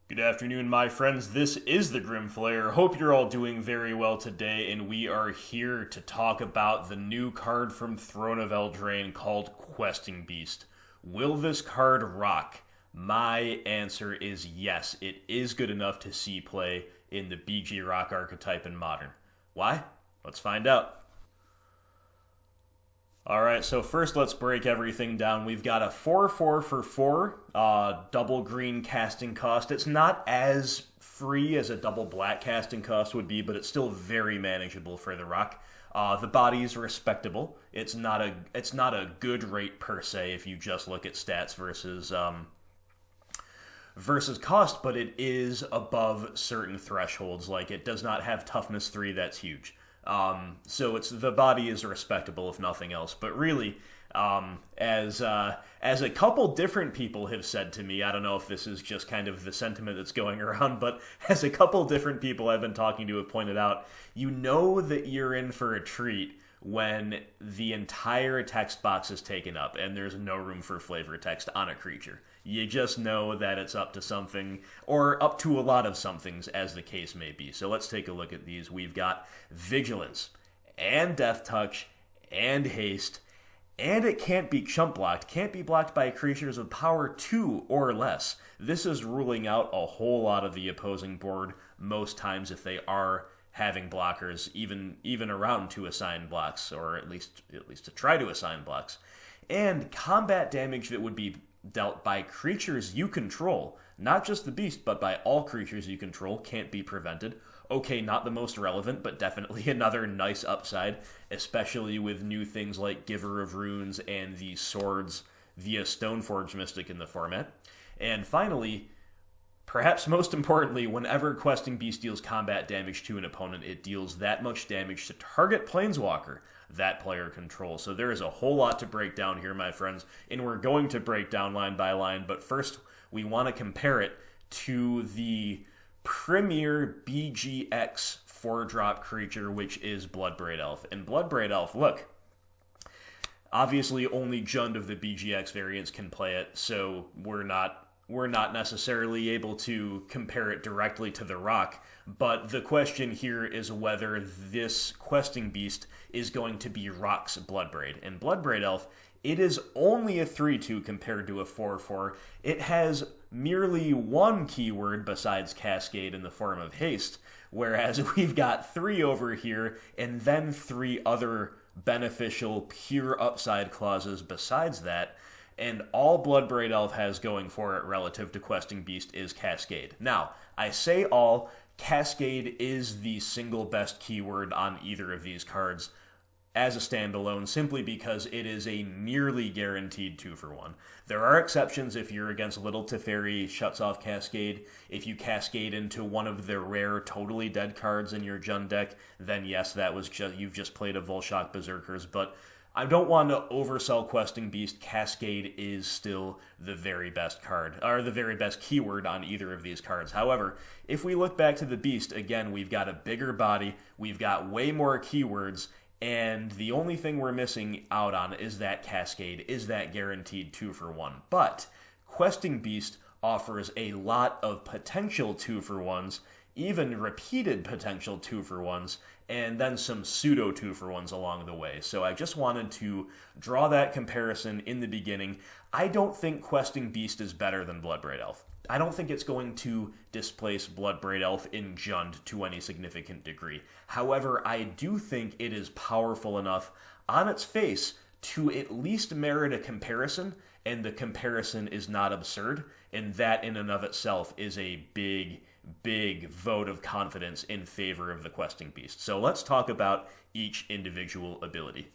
Good afternoon, my friends. This is the Grim Flayer. Hope you're all doing very well today, and we are here to talk about the new card from Throne of Eldraine called Questing Beast. Will this card rock? My answer is yes. It is good enough to see play in the BG Rock archetype in Modern. Why? Let's find out. Alright, so first let's break everything down. We've got a 4-4 for 4, double green casting cost. It's not as free as a double black casting cost would be, but it's still very manageable for the rock. The body is respectable. It's not a good rate per se if you just look at stats versus cost, but it is above certain thresholds. Like, it does not have toughness 3, that's huge. So the body is respectable if nothing else. But really, as a couple different people have said to me, I don't know if this is just kind of the sentiment that's going around, but as a couple different people I've been talking to have pointed out, you know that you're in for a treat when the entire text box is taken up and there's no room for flavor text on a creature. You just know that it's up to something, or up to a lot of somethings, as the case may be. So let's take a look at these. We've got Vigilance, and Death Touch, and Haste, and it can't be chump blocked. Can't be blocked by creatures with power 2 or less. This is ruling out a whole lot of the opposing board most times if they are having blockers, even around to assign blocks, or at least to try to assign blocks. And combat damage that would be dealt by creatures you control, not just the beast, but by all creatures you control, can't be prevented. Okay, not the most relevant, but definitely another nice upside, especially with new things like Giver of Runes and the swords via Stoneforge Mystic in the format. And finally, perhaps most importantly, whenever Questing Beast deals combat damage to an opponent, it deals that much damage to target Planeswalker that player controls. So there is a whole lot to break down here, my friends, and we're going to break down line by line, but first we want to compare it to the premier BGX 4-drop creature, which is Bloodbraid Elf. And Bloodbraid Elf, look, obviously only Jund of the BGX variants can play it, so we're not necessarily able to compare it directly to the rock, but the question here is whether this Questing Beast is going to be Rock's Bloodbraid. And Bloodbraid Elf, it is only a 3-2 compared to a 4-4. It has merely one keyword besides Cascade in the form of Haste, whereas we've got 3 over here, and then 3 other beneficial pure upside clauses besides that. And all Bloodbraid Elf has going for it relative to Questing Beast is Cascade. Now, I say all, Cascade is the single best keyword on either of these cards as a standalone, simply because it is a nearly guaranteed 2-for-1. There are exceptions if you're against Little Teferi, shuts off Cascade. If you Cascade into one of the rare totally dead cards in your Jund deck, then yes, you've just played a Volshock Berserkers, but I don't want to oversell Questing Beast. Cascade is still the very best card, or the very best keyword on either of these cards. However, if we look back to the Beast, again, we've got a bigger body, we've got way more keywords, and the only thing we're missing out on is that Cascade, is that guaranteed 2-for-1. But Questing Beast offers a lot of potential 2-for-1s, even repeated potential 2-for-1s, and then some pseudo 2-for-1s along the way. So I just wanted to draw that comparison in the beginning. I don't think Questing Beast is better than Bloodbraid Elf. I don't think it's going to displace Bloodbraid Elf in Jund to any significant degree. However, I do think it is powerful enough on its face to at least merit a comparison, and the comparison is not absurd, and that in and of itself is a big vote of confidence in favor of the Questing Beast. So let's talk about each individual ability.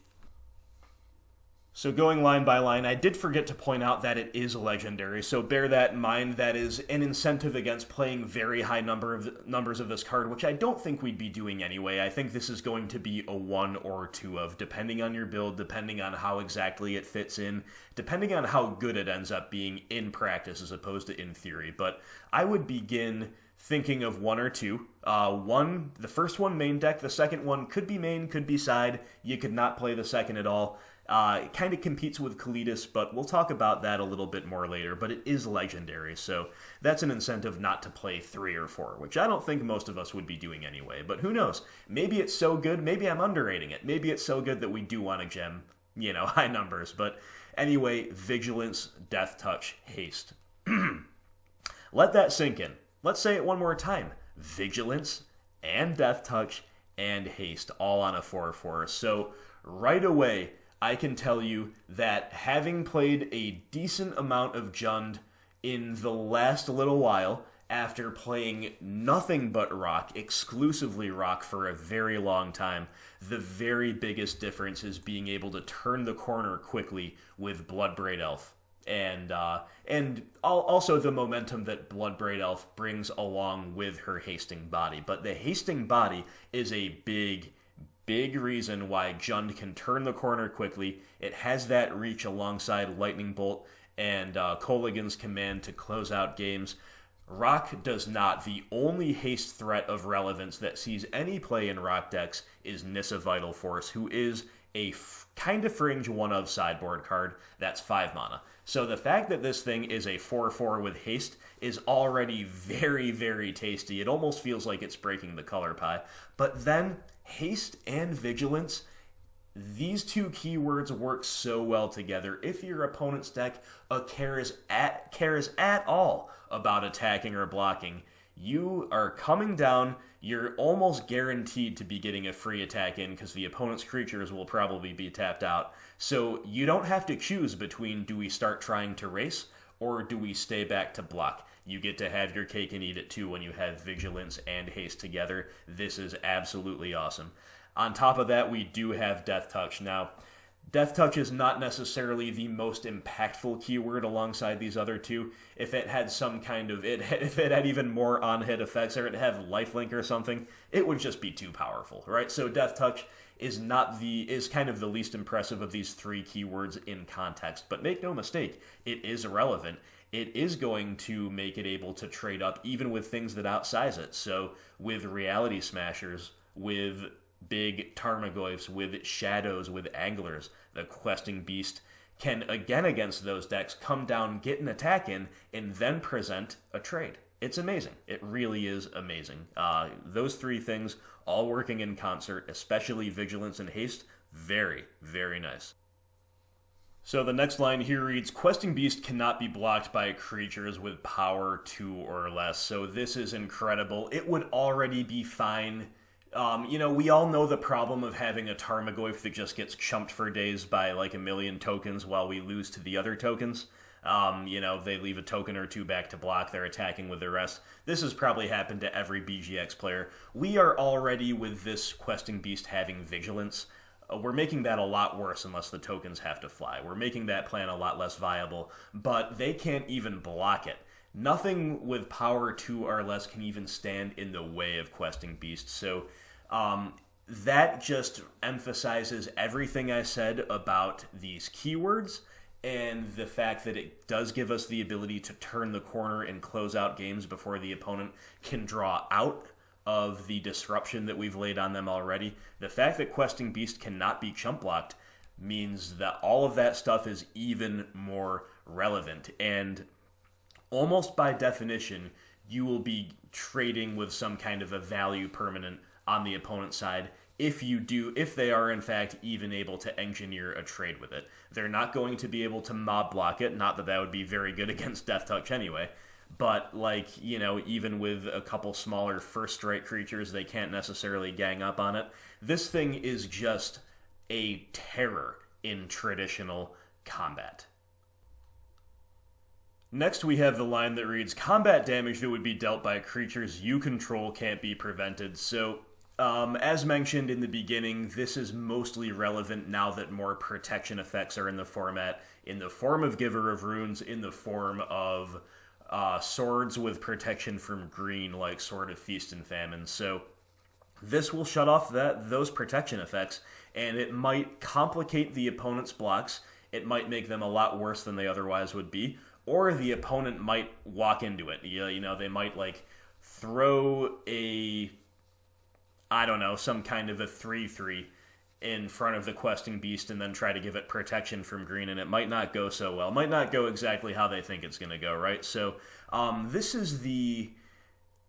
So going line by line, I did forget to point out that it is a legendary, so bear that in mind. That is an incentive against playing very high numbers of this card, which I don't think we'd be doing anyway. I think this is going to be a 1 or 2 of, depending on your build, depending on how exactly it fits in, depending on how good it ends up being in practice as opposed to in theory. But I would begin thinking of 1 or 2. The first one main deck, the second one could be main, could be side. You could not play the second at all. It kind of competes with Kalitas, but we'll talk about that a little bit more later. But it is legendary, so that's an incentive not to play 3 or 4, which I don't think most of us would be doing anyway. But who knows? Maybe it's so good, maybe I'm underrating it. Maybe it's so good that we do want to gem, high numbers. But anyway, Vigilance, Death Touch, Haste. Let that sink in. Let's say it one more time. Vigilance and Death Touch and Haste, all on a 4/4. So right away, I can tell you that having played a decent amount of Jund in the last little while, after playing nothing but Rock, exclusively Rock for a very long time, the very biggest difference is being able to turn the corner quickly with Bloodbraid Elf. And also the momentum that Bloodbraid Elf brings along with her hasting body. But the hasting body is a big reason why Jund can turn the corner quickly. It has that reach alongside Lightning Bolt and Kolaghan's command to close out games. Rock does not. The only haste threat of relevance that sees any play in Rock decks is Nissa Vital Force, who is a kind of fringe one-of sideboard card that's 5 mana. So the fact that this thing is a 4/4 with haste is already very, very tasty. It almost feels like it's breaking the color pie. But then haste and vigilance, these two keywords work so well together. If your opponent's deck cares at all about attacking or blocking, you are coming down. You're almost guaranteed to be getting a free attack in because the opponent's creatures will probably be tapped out. So you don't have to choose between, do we start trying to race or do we stay back to block? You get to have your cake and eat it too when you have Vigilance and Haste together. This is absolutely awesome. On top of that, we do have Death Touch. Now, Death Touch is not necessarily the most impactful keyword alongside these other two. If it had some kind of, if it had even more on-hit effects, or it had lifelink or something, it would just be too powerful, right? So Death Touch is kind of the least impressive of these 3 keywords in context. But make no mistake, it is irrelevant. It is going to make it able to trade up even with things that outsize it. So with Reality Smashers, with big Tarmogoyfs, with Shadows, with Anglers, the Questing Beast can, again against those decks, come down, get an attack in, and then present a trade. It's amazing. It really is amazing. Those 3 things all working in concert, especially Vigilance and Haste, very, very nice. So the next line here reads, Questing Beast cannot be blocked by creatures with power 2 or less. So this is incredible. It would already be fine. We all know the problem of having a Tarmogoyf that just gets chumped for days by like a million tokens while we lose to the other tokens. They leave a token or 2 back to block, they're attacking with the rest. This has probably happened to every BGX player. We are already, with this Questing Beast having Vigilance, we're making that a lot worse unless the tokens have to fly. We're making that plan a lot less viable, but they can't even block it. Nothing with power 2 or less can even stand in the way of Questing Beast, so that just emphasizes everything I said about these keywords and the fact that it does give us the ability to turn the corner and close out games before the opponent can draw out of the disruption that we've laid on them already. The fact that Questing Beast cannot be chump blocked means that all of that stuff is even more relevant, and almost by definition, you will be trading with some kind of a value permanent on the opponent's side if they are in fact even able to engineer a trade with it. They're not going to be able to mob block it, not that would be very good against Death Touch anyway, but even with a couple smaller first strike creatures, they can't necessarily gang up on it. This thing is just a terror in traditional combat. Next, we have the line that reads, combat damage that would be dealt by creatures you control can't be prevented. So, as mentioned in the beginning, this is mostly relevant now that more protection effects are in the format, in the form of Giver of Runes, in the form of swords with protection from green, like Sword of Feast and Famine. So, this will shut off those protection effects, and it might complicate the opponent's blocks. It might make them a lot worse than they otherwise would be, or the opponent might walk into it. They might throw some kind of a 3/3 in front of the questing beast and then try to give it protection from green, and it might not go so well. It might not go exactly how they think it's going to go, right? So this is the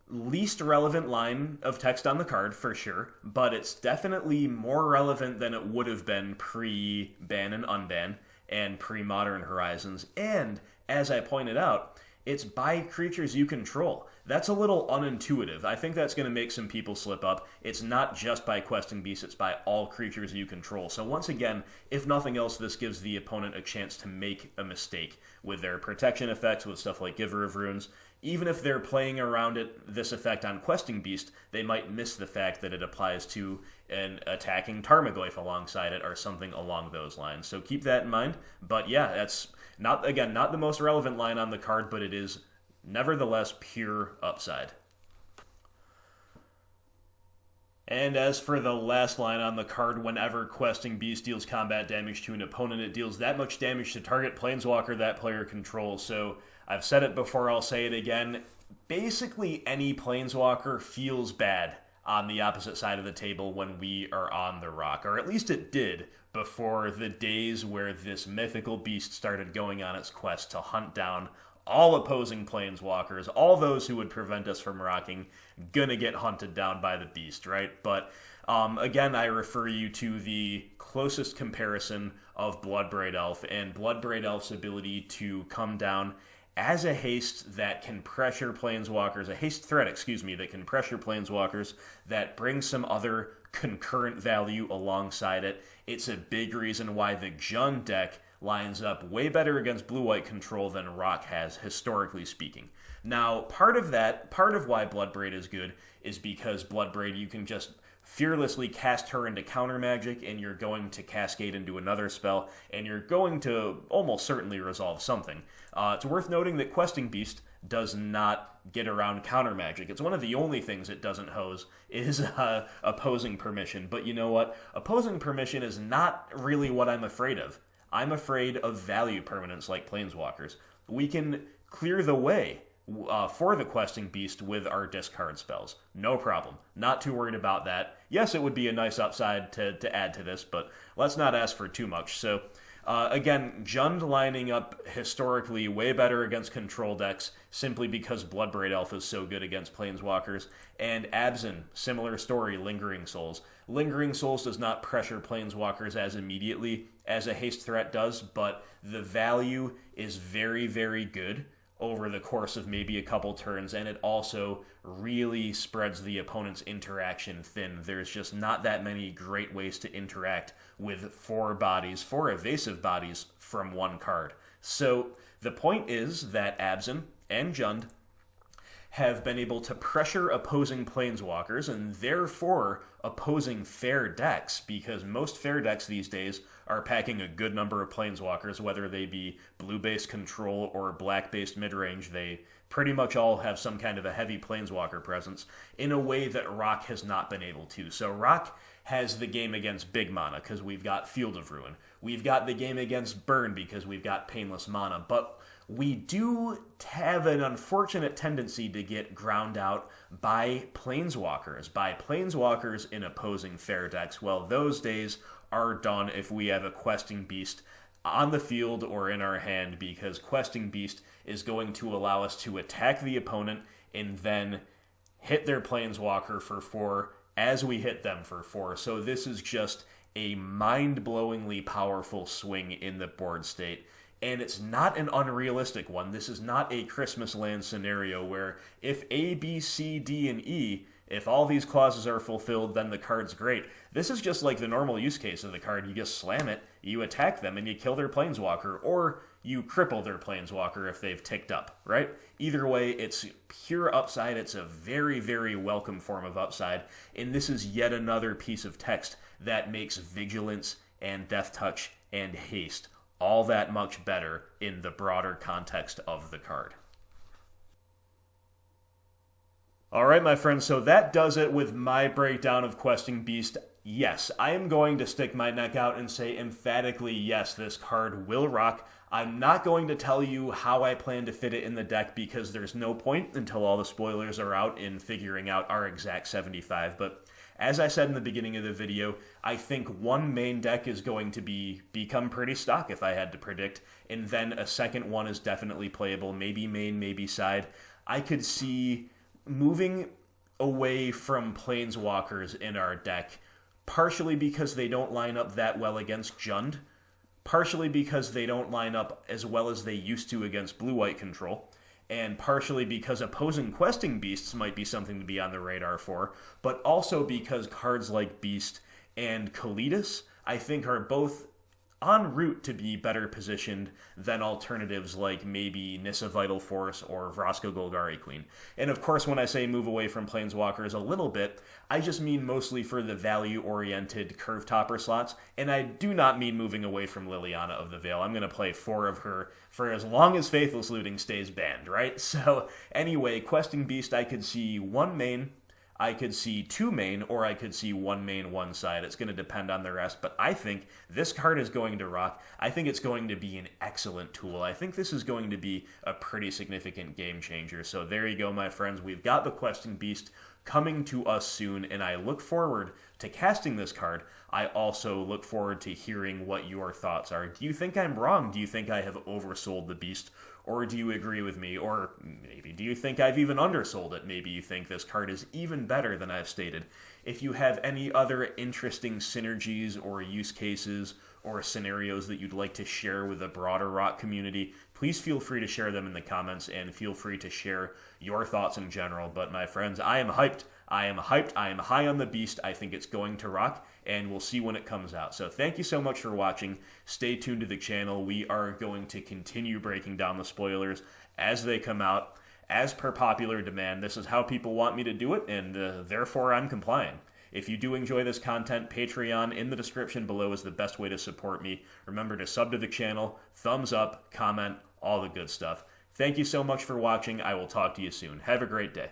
least relevant line of text on the card for sure, but it's definitely more relevant than it would have been pre-ban and unban and pre-Modern Horizons. And as I pointed out, it's by creatures you control. That's a little unintuitive. I think that's going to make some people slip up. It's not just by questing beasts, it's by all creatures you control. So once again, if nothing else, this gives the opponent a chance to make a mistake with their protection effects, with stuff like Giver of Runes. Even if they're playing around this effect on questing beast, they might miss the fact that it applies to an attacking Tarmogoyf alongside it or something along those lines. So keep that in mind. But yeah, that's not the most relevant line on the card, but it is nevertheless pure upside. And as for the last line on the card, whenever Questing Beast deals combat damage to an opponent, it deals that much damage to target planeswalker that player controls. So I've said it before, I'll say it again. Basically any planeswalker feels bad on the opposite side of the table when we are on the rock, or at least it did before the days where this mythical beast started going on its quest to hunt down all opposing planeswalkers, all those who would prevent us from rocking, gonna get hunted down by the beast, right? But again, I refer you to the closest comparison of Bloodbraid Elf, and Bloodbraid Elf's ability to come down as a haste that can pressure planeswalkers, a haste threat, that can pressure planeswalkers, that brings some other concurrent value alongside it. It's a big reason why the Jund deck lines up way better against blue-white control than Rock has, historically speaking. Now, part of why Bloodbraid is good is because Bloodbraid, you can just fearlessly cast her into counter magic, and you're going to cascade into another spell, and you're going to almost certainly resolve something. It's worth noting that Questing Beast does not get around counter magic. It's one of the only things it doesn't hose is opposing permission. But you know what? Opposing permission is not really what I'm afraid of. I'm afraid of value permanents like planeswalkers. We can clear the way for the Questing Beast with our discard spells. No problem. Not too worried about that. Yes, it would be a nice upside to add to this, but let's not ask for too much. So, again, Jund lining up historically way better against control decks simply because Bloodbraid Elf is so good against planeswalkers. And Abzan, similar story, Lingering Souls. Lingering Souls does not pressure planeswalkers as immediately as a haste threat does, but the value is very, very good over the course of maybe a couple turns, and it also really spreads the opponent's interaction thin. There's just not that many great ways to interact with four evasive bodies from one card. So the point is that Abzan and Jund have been able to pressure opposing planeswalkers and therefore opposing fair decks, because most fair decks these days are packing a good number of planeswalkers, whether they be blue-based control or black-based midrange. They pretty much all have some kind of a heavy planeswalker presence in a way that Rock has not been able to. So Rock has the game against big mana because we've got Field of Ruin. We've got the game against Burn because we've got Painless Mana. But we do have an unfortunate tendency to get ground out by planeswalkers in opposing fair decks. Well, those days are done if we have a Questing Beast on the field or in our hand, because Questing Beast is going to allow us to attack the opponent and then hit their planeswalker for 4 as we hit them for 4. So this is just a mind-blowingly powerful swing in the board state. And it's not an unrealistic one. This is not a Christmas Land scenario where if A, B, C, D, and E, if all these clauses are fulfilled, then the card's great. This is just like the normal use case of the card. You just slam it, you attack them, and you kill their planeswalker, or you cripple their planeswalker if they've ticked up, right? Either way, it's pure upside. It's a very, very welcome form of upside. And this is yet another piece of text that makes Vigilance and Death Touch and Haste all that much better in the broader context of the card. Alright, my friends, so that does it with my breakdown of Questing Beast. Yes, I am going to stick my neck out and say emphatically yes, this card will rock. I'm not going to tell you how I plan to fit it in the deck because there's no point until all the spoilers are out in figuring out our exact 75, but As I said in the beginning of the video, I think one main deck is going to become pretty stock if I had to predict, and then a second one is definitely playable, maybe main, maybe side. I could see moving away from planeswalkers in our deck, partially because they don't line up that well against Jund, partially because they don't line up as well as they used to against blue-white control, and partially because opposing questing beasts might be something to be on the radar for, but also because cards like Beast and Kalidas, I think, are both en route to be better positioned than alternatives like maybe Nissa Vital Force or Vraska Golgari Queen. And of course, when I say move away from Planeswalkers a little bit, I just mean mostly for the value-oriented curve topper slots, and I do not mean moving away from Liliana of the Veil. I'm going to play 4 of her for as long as Faithless Looting stays banned, right? So anyway, Questing Beast, I could see 1 main, I could see 2 main, or I could see 1 main, 1 side. It's going to depend on the rest, but I think this card is going to rock. I think it's going to be an excellent tool. I think this is going to be a pretty significant game changer. So there you go, my friends. We've got the Questing Beast coming to us soon, and I look forward to casting this card. I also look forward to hearing what your thoughts are. Do you think I'm wrong? Do you think I have oversold the Beast? Or do you agree with me? Or maybe do you think I've even undersold it? Maybe you think this card is even better than I've stated. If you have any other interesting synergies or use cases or scenarios that you'd like to share with the broader Rock community, please feel free to share them in the comments and feel free to share your thoughts in general. But my friends, I am hyped. I am hyped. I am high on the Beast. I think it's going to rock, and we'll see when it comes out. So thank you so much for watching. Stay tuned to the channel. We are going to continue breaking down the spoilers as they come out, as per popular demand. This is how people want me to do it, and therefore I'm complying. If you do enjoy this content, Patreon in the description below is the best way to support me. Remember to sub to the channel, thumbs up, comment, all the good stuff. Thank you so much for watching. I will talk to you soon. Have a great day.